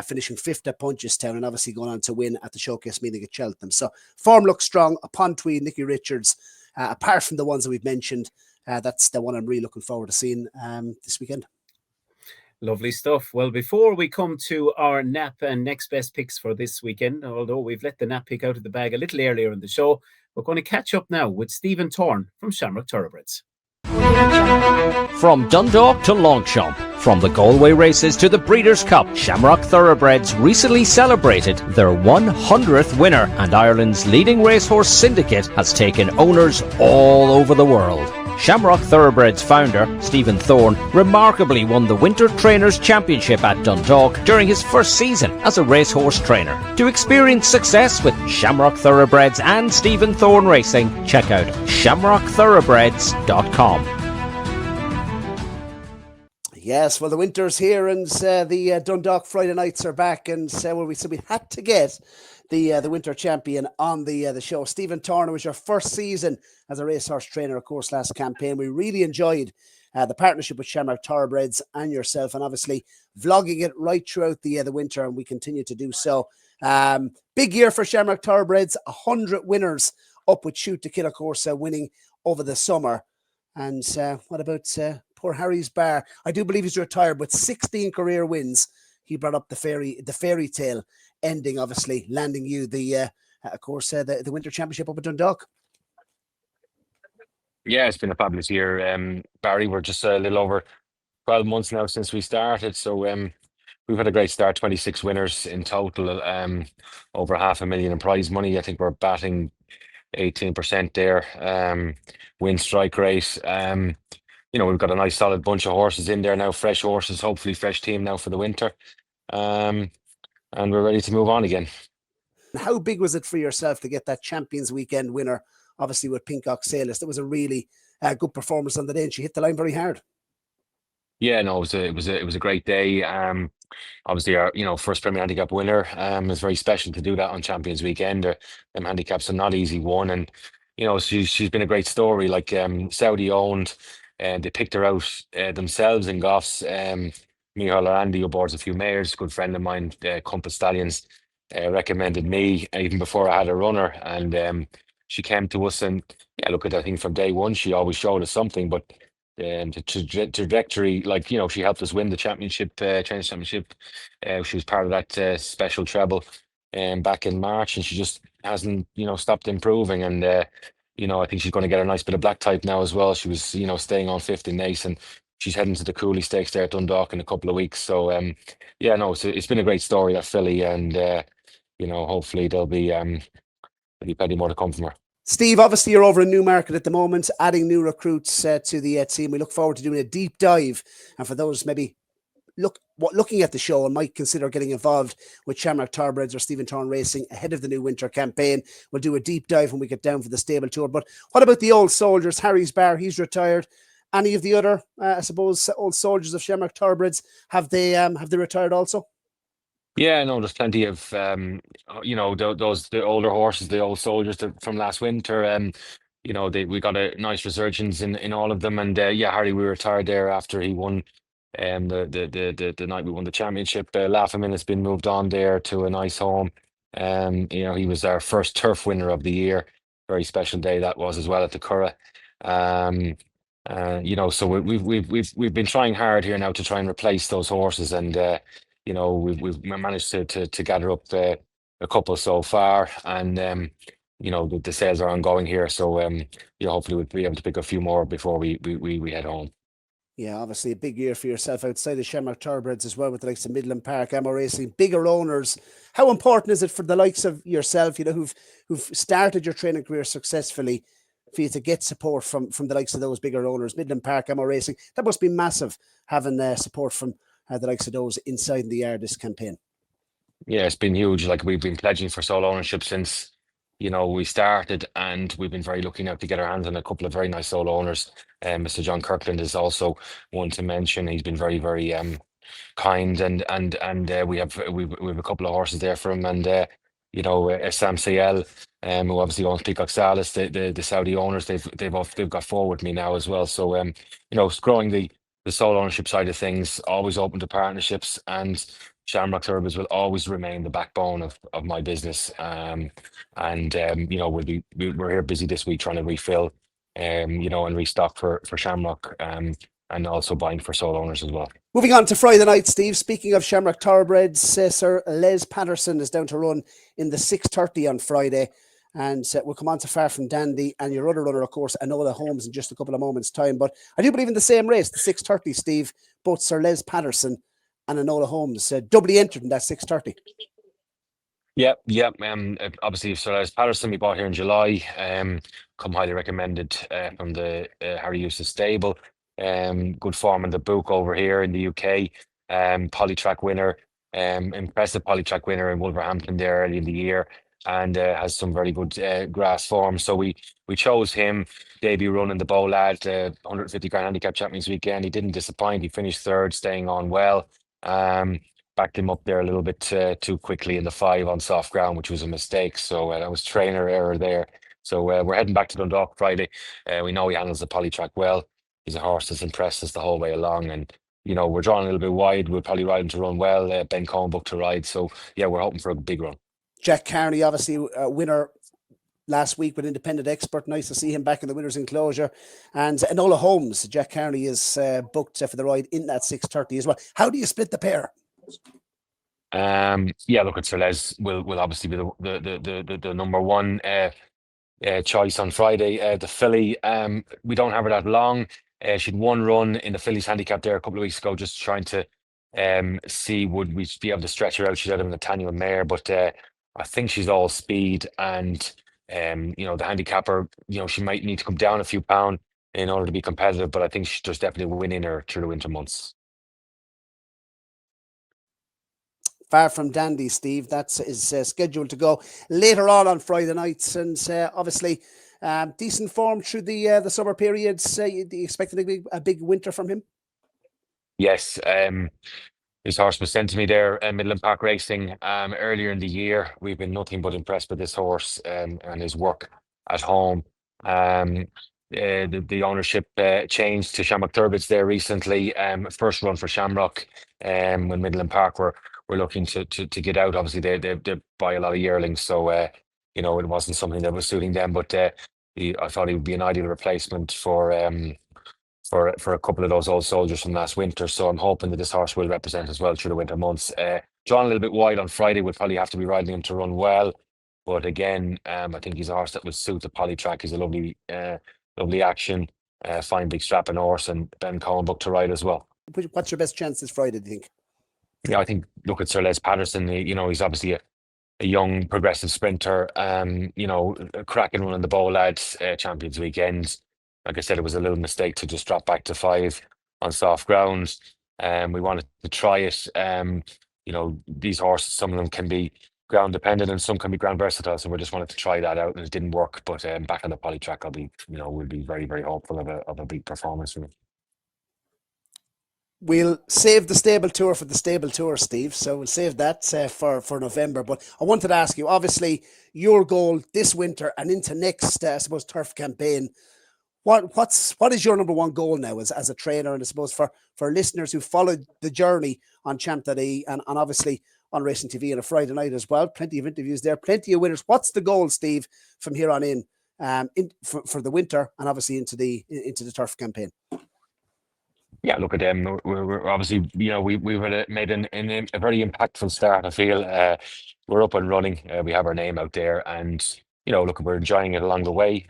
Speaker 4: finishing 5th at Punchestown and obviously going on to win at the showcase meeting at Cheltenham. So form looks strong. Upon Tweed, Nicky Richards, apart from the ones that we've mentioned, that's the one I'm really looking forward to seeing this weekend.
Speaker 1: Lovely stuff. Well, before we come to our nap and next best picks for this weekend, although we've let the nap pick out of the bag a little earlier in the show, we're going to catch up now with Stephen Thorne from Shamrock Thoroughbreds.
Speaker 3: From Dundalk to Longchamp, from the Galway races to the Breeders' Cup, Shamrock Thoroughbreds recently celebrated their 100th winner, and Ireland's leading racehorse syndicate has taken owners all over the world. Shamrock Thoroughbreds founder Stephen Thorne remarkably won the Winter Trainers' Championship at Dundalk during his first season as a racehorse trainer. To experience success with Shamrock Thoroughbreds and Stephen Thorne Racing, check out shamrockthoroughbreds.com.
Speaker 4: Yes, well, the winter's here, and the Dundalk Friday nights are back, and we said we had to get the winter champion on the show. Stephen Thorne, was your first season as a racehorse trainer, of course, last campaign. We really enjoyed the partnership with Shamrock Thoroughbreds and yourself, and obviously vlogging it right throughout the winter, and we continue to do so. Big year for Shamrock Thoroughbreds, 100 winners up with Shoot to Kill, of course, winning over the summer. And what about poor Harry's Bar? I do believe he's retired with 16 career wins. He brought up the fairy tale ending, obviously landing you the Winter Championship up at Dundalk.
Speaker 7: Yeah, it's been a fabulous year, Barry. We're just a little over 12 months now since we started, so we've had a great start. 26 winners in total, over 500,000 in prize money. I think we're batting 18% there. Win strike rate. We've got a nice solid bunch of horses in there now, fresh horses, hopefully fresh team now for the winter. And we're ready to move on again.
Speaker 4: How big was it for yourself to get that Champions Weekend winner, obviously with Pincock Sailist? It was a really good performance on the day, and she hit the line very hard.
Speaker 7: Yeah, no, it was a great day. Obviously our first Premier Handicap winner. It's very special to do that on Champions Weekend. Them handicaps are not easy won, and she's been a great story. Like Saudi owned, and they picked her out themselves in Goffs. Michal Andy, who boards a few mares, good friend of mine, Compass Stallions, recommended me even before I had a runner, and she came to us, and look at that thing from day one. She always showed us something, but the trajectory, she helped us win the championship, Trainers Championship. She was part of that special treble back in March, and she just hasn't stopped improving. And I think she's going to get a nice bit of black type now as well. She was, staying on fifth in Nace, and she's heading to the Cooley Stakes there at Dundalk in a couple of weeks. So, yeah, no, it's been a great story, that filly, and hopefully there'll be plenty more to come from her.
Speaker 4: Steve, obviously you're over in Newmarket at the moment, adding new recruits to the team. We look forward to doing a deep dive, and for those maybe looking at the show and might consider getting involved with Shamrock Thoroughbreds or Stephen Thorne Racing ahead of the new winter campaign, we'll do a deep dive when we get down for the stable tour. But what about the old soldiers? Harry's Bar, he's retired. Any of the other, I suppose, old soldiers of Shamrock Thoroughbreds, have they retired also?
Speaker 7: Yeah, no, there's plenty of the older horses, the old soldiers from last winter. We got a nice resurgence in all of them, and Harry, we retired there after he won. The night we won the championship. Laughamin has been moved on there to a nice home. He was our first turf winner of the year. Very special day that was as well at the Curragh. So we've been trying hard here now to try and replace those horses, and we've managed to gather up a couple so far, and the sales are ongoing here. So hopefully we'll be able to pick a few more before we head home.
Speaker 4: Yeah, obviously a big year for yourself outside of Shamrock Thoroughbreds as well, with the likes of Midland Park, Ammo Racing, bigger owners. How important is it for the likes of yourself, who've started your training career successfully, for you to get support from the likes of those bigger owners, Midland Park, Ammo Racing? That must be massive, having support from the likes of those inside the yard this campaign.
Speaker 7: Yeah, it's been huge. Like, we've been pledging for sole ownership since we started, and we've been very lucky now to get our hands on a couple of very nice sole owners. Mr. John Kirkland is also one to mention. He's been very, very kind, and we have a couple of horses there for him, and Sam Sayel, who obviously owns Peacock Salis, the Saudi owners, they've got forward with me now as well. So it's growing the sole ownership side of things, always open to partnerships, and Shamrock Thoroughbreds will always remain the backbone of my business. We're here busy this week trying to refill, and restock for Shamrock, and also buying for sole owners as well.
Speaker 4: Moving on to Friday night, Steve. Speaking of Shamrock Thoroughbreds, Sir Les Patterson is down to run in the 6:30 on Friday. And we'll come on to Far From Dandy and your other runner, of course, Enola Holmes, in just a couple of moments' time. But I do believe in the same race, the 6:30, Steve, both Sir Les Patterson and Enola Holmes doubly entered in that 6:30.
Speaker 7: Yeah. Obviously, Sir Les Patterson we bought here in July. Come highly recommended from the Harry Eustace stable. Good form in the book over here in the UK. Polytrack winner, impressive Polytrack winner in Wolverhampton there early in the year, and has some very good grass form. So we chose him. Debut run in the Bow Lad, 150 grand handicap Champions weekend. He didn't disappoint. He finished third, staying on well. Backed him up there a little bit too quickly in the 5 on soft ground, which was a mistake. So that was trainer error there. So we're heading back to Dundalk Friday. We know he handles the Polytrack well. He's a horse that's impressed us the whole way along, and we're drawing a little bit wide. We'll probably ride him to run well. Ben Cohen booked to ride, so yeah, we're hoping for a big run.
Speaker 4: Jack Carney, obviously a winner last week with Independent Expert. Nice to see him back in the winner's enclosure. And Enola Holmes, Jack Carney is booked for the ride in that 6:30 as well. How do you split the pair?
Speaker 7: Look, at Sir Les will obviously be the number one choice on Friday. The filly, we don't have her that long. She'd one run in the fillies handicap there a couple of weeks ago, just trying to see would we be able to stretch her out. She's out of an Nathaniel mare, but I think she's all speed, and the handicapper, she might need to come down a few pounds in order to be competitive, but I think there's definitely a win in her through the winter months.
Speaker 4: Far From Dandy, Steve, that is scheduled to go later on Friday nights, and obviously decent form through the summer periods. You expect a big winter from him?
Speaker 7: Yes, his horse was sent to me there, Midland Park Racing, earlier in the year. We've been nothing but impressed with this horse and his work at home. The ownership changed to Shamrock Thoroughbreds there recently. First run for Shamrock when Midland Park were looking to get out. Obviously, they buy a lot of yearlings, so it wasn't something that was suiting them. But I thought he would be an ideal replacement for a couple of those old soldiers from last winter. So I'm hoping that this horse will represent as well through the winter months. Drawn a little bit wide on Friday, would probably have to be riding him to run well. But again, I think he's a horse that would suit the poly track. He's a lovely action, fine big strapping horse, and Ben Cohen booked to ride as well.
Speaker 4: What's your best chance this Friday, do you think?
Speaker 7: Yeah, I think look at Sir Les Patterson. He's obviously a young progressive sprinter. A cracking one on the bow lads Champions weekend. Like I said, it was a little mistake to just drop back to 5 on soft ground. We wanted to try it. These horses, some of them can be ground dependent and some can be ground versatile. So we just wanted to try that out, and it didn't work. But back on the poly track, we'll be very, very hopeful of a big performance from him.
Speaker 4: We'll save the stable tour for the stable tour, Steve. So we'll save that for November. But I wanted to ask you, obviously, your goal this winter and into next, I suppose, turf campaign. What is your number one goal now as a trainer? And I suppose for listeners who followed the journey on Champ.ie and obviously on Racing TV on a Friday night as well, plenty of interviews there, plenty of winners. What's the goal, Steve, from here on in for the winter and obviously into the turf campaign?
Speaker 7: Yeah, look at them. We're obviously, we've made a very impactful start. I feel we're up and running. We have our name out there, and look, we're enjoying it along the way.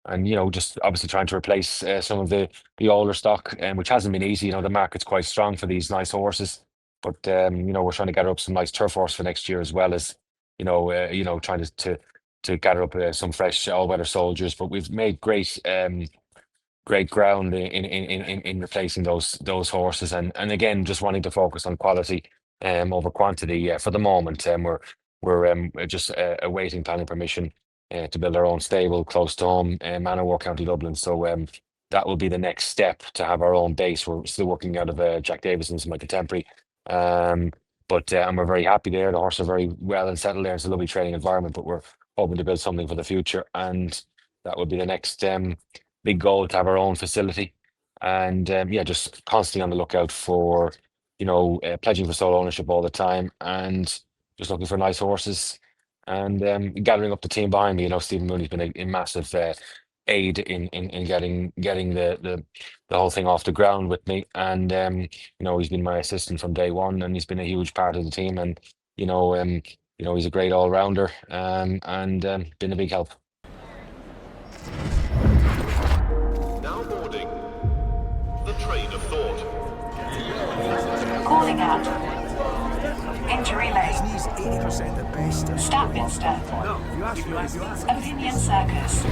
Speaker 7: And just obviously trying to replace some of the older stock, which hasn't been easy. The market's quite strong for these nice horses, but we're trying to gather up some nice turf horse for next year, as well as trying to gather up some fresh all-weather soldiers. But we've made great ground in replacing those horses, and again, just wanting to focus on quality over quantity for the moment. We're just awaiting planning permission to build our own stable close to home, Manor, County Dublin. So that will be the next step, to have our own base. We're still working out of Jack Davison's, my contemporary, but we're very happy there. The horses are very well and settled there. It's a lovely training environment, but we're hoping to build something for the future, and that will be the next big goal, to have our own facility. And just constantly on the lookout for pledging for sole ownership all the time, and just looking for nice horses, and gathering up the team behind me. Stephen Mooney's been a massive aid in getting the whole thing off the ground with me, and he's been my assistant from day one, and he's been a huge part of the team, and he's a great all-rounder, and been a big help.
Speaker 8: Now boarding the train of thought.
Speaker 9: Calling out. Injury Lane. Statminster. Opinion Circus.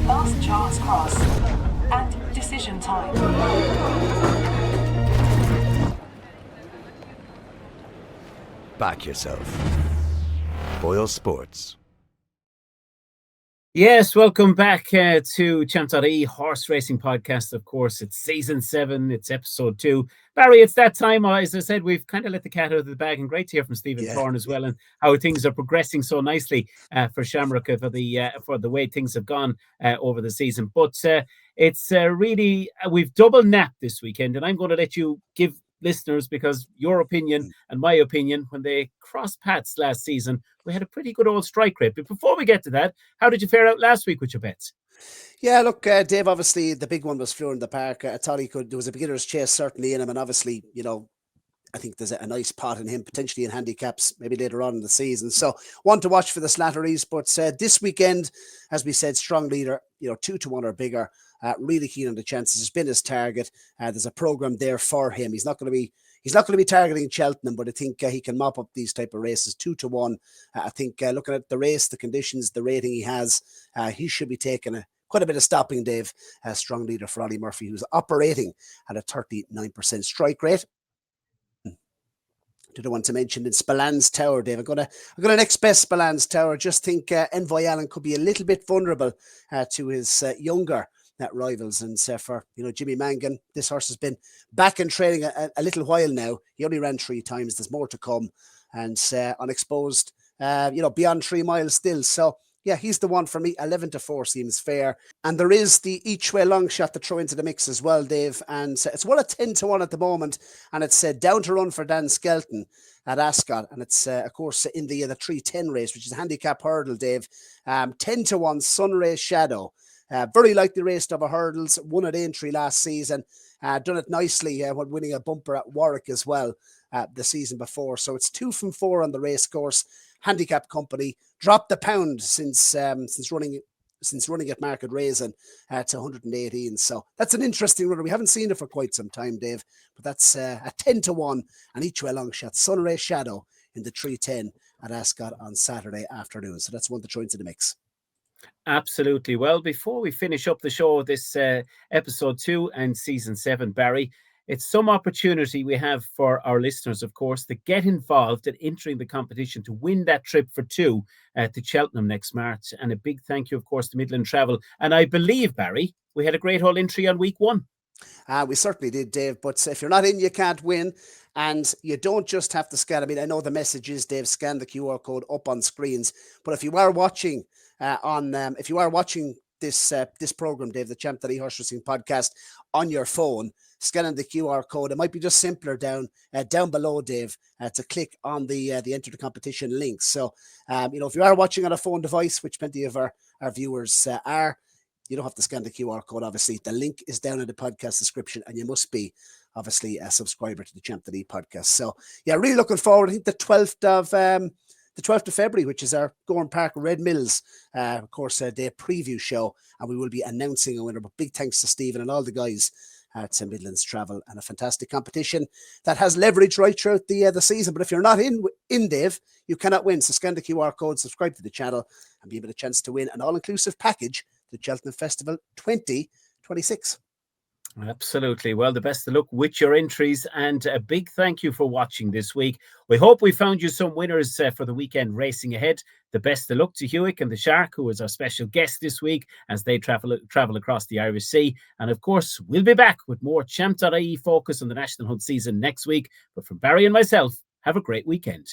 Speaker 9: Last Chance Cross. And Decision Time.
Speaker 10: Back yourself. BOYLE Sports.
Speaker 1: Yes, welcome back to Champ.ie Horse Racing Podcast. Of course, it's season 7, it's episode 2. Barry, it's that time. As I said, we've kind of let the cat out of the bag, and great to hear from Stephen Thorne as well, and how things are progressing so nicely for Shamrock for the way things have gone over the season. But it's really, we've double napped this weekend, and I'm going to let you give listeners, because your opinion and my opinion, when they crossed paths last season, we had a pretty good old strike rate. But before we get to that, how did you fare out last week with your bets?
Speaker 4: Yeah, look, Dave, obviously the big one was Fleur in the Park. I thought there was a beginner's chase certainly in him, and obviously, I think there's a nice pot in him, potentially in handicaps, maybe later on in the season. So one to watch for the Slatteries. But this weekend, as we said, strong leader, 2-1 or bigger. Really keen on the chances. It's been his target. There's a program there for him. He's not going to be targeting Cheltenham, but I think he can mop up these type of races. 2-1. I think looking at the race, the conditions, the rating he has, he should be taking quite a bit of stopping, Dave. Strong leader for Ollie Murphy, who's operating at a 39% strike rate. Did I want to mention in Spalans Tower, Dave? I got an next best Spalans Tower. Just think Envoy Allen could be a little bit vulnerable to his younger rivals, and for Jimmy Mangan, this horse has been back in training a little while now. He only ran 3 times. There's more to come, and unexposed, beyond 3 miles still. So yeah, he's the one for me. 11-4 seems fair. And there is the each way long shot to throw into the mix as well, Dave. And it's 10-1 at the moment. And it's down to run for Dan Skelton at Ascot. And it's, of course, in the 310 race, which is a handicap hurdle, Dave. 10-1 Sunray Shadow. Very likely raced over hurdles. Won at Aintree last season. Done it nicely when winning a bumper at Warwick as well the season before. So it's 2 from 4 on the race course. handicap company, dropped the pound since running at market raising to 118. So that's an interesting runner. We haven't seen it for quite some time, Dave, but that's a 10-1 and each way long shot. Sunray Shadow in the 310 at Ascot on Saturday afternoon. So that's one to throw into the mix.
Speaker 1: Absolutely. Well, before we finish up the show, this episode 2 and season 7, Barry, it's some opportunity we have for our listeners, of course, to get involved in entering the competition to win that trip for 2 to Cheltenham next March. And a big thank you, of course, to Midland Travel. And I believe, Barry, we had a great whole entry on week 1.
Speaker 4: We certainly did, Dave. But if you're not in, you can't win. And you don't just have to scan. I mean, I know the message is, Dave, scan the QR code up on screens. But if you are watching this program, Dave, the Champ.ie Horse Racing Podcast, on your phone, scanning the QR code, it might be just simpler down below, Dave, to click on the enter the competition link. So, if you are watching on a phone device, which plenty of our viewers are, you don't have to scan the QR code, obviously. The link is down in the podcast description, and you must be, obviously, a subscriber to the Champ.ie podcast. So, yeah, really looking forward. I think the 12th of February, which is our Gowran Park Red Mills, of course, their preview show, and we will be announcing a winner. But big thanks to Stephen and all the guys at Midlands Travel, and a fantastic competition that has leverage right throughout the season. But if you're not in, Dave, you cannot win. So scan the QR code, subscribe to the channel, and be able to chance to win an all-inclusive package to the Cheltenham Festival 2026.
Speaker 1: Absolutely. Well, the best of luck with your entries, and a big thank you for watching this week. We hope we found you some winners for the weekend racing ahead. The best of luck to Hewick and the Shark, who is our special guest this week as they travel across the Irish Sea. And of course, we'll be back with more Champ.ie focus on the National Hunt season next week. But from Barry and myself, have a great weekend.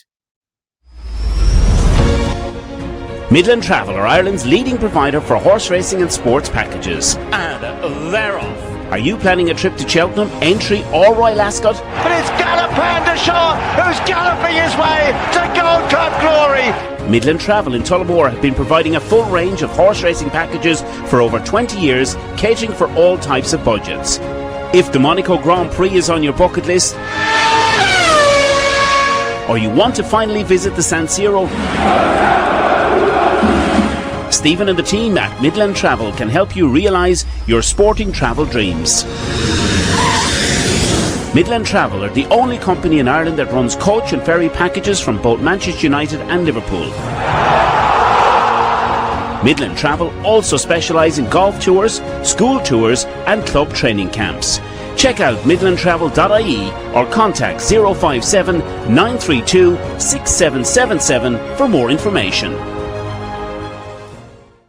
Speaker 11: Midland Travel are Ireland's leading provider for horse racing and sports packages. And they're off. Are you planning a trip to Cheltenham, Aintree or Royal Ascot?
Speaker 2: But it's Galopin de Shaw who's galloping his way to Gold Cup glory.
Speaker 11: Midland Travel in Tullamore have been providing a full range of horse racing packages for over 20 years, catering for all types of budgets. If the Monaco Grand Prix is on your bucket list, or you want to finally visit the San Siro, Stephen and the team at Midland Travel can help you realise your sporting travel dreams. Midland Travel are the only company in Ireland that runs coach and ferry packages from both Manchester United and Liverpool. Midland Travel also specialise in golf tours, school tours and club training camps. Check out midlandtravel.ie or contact 057 932 6777 for more information.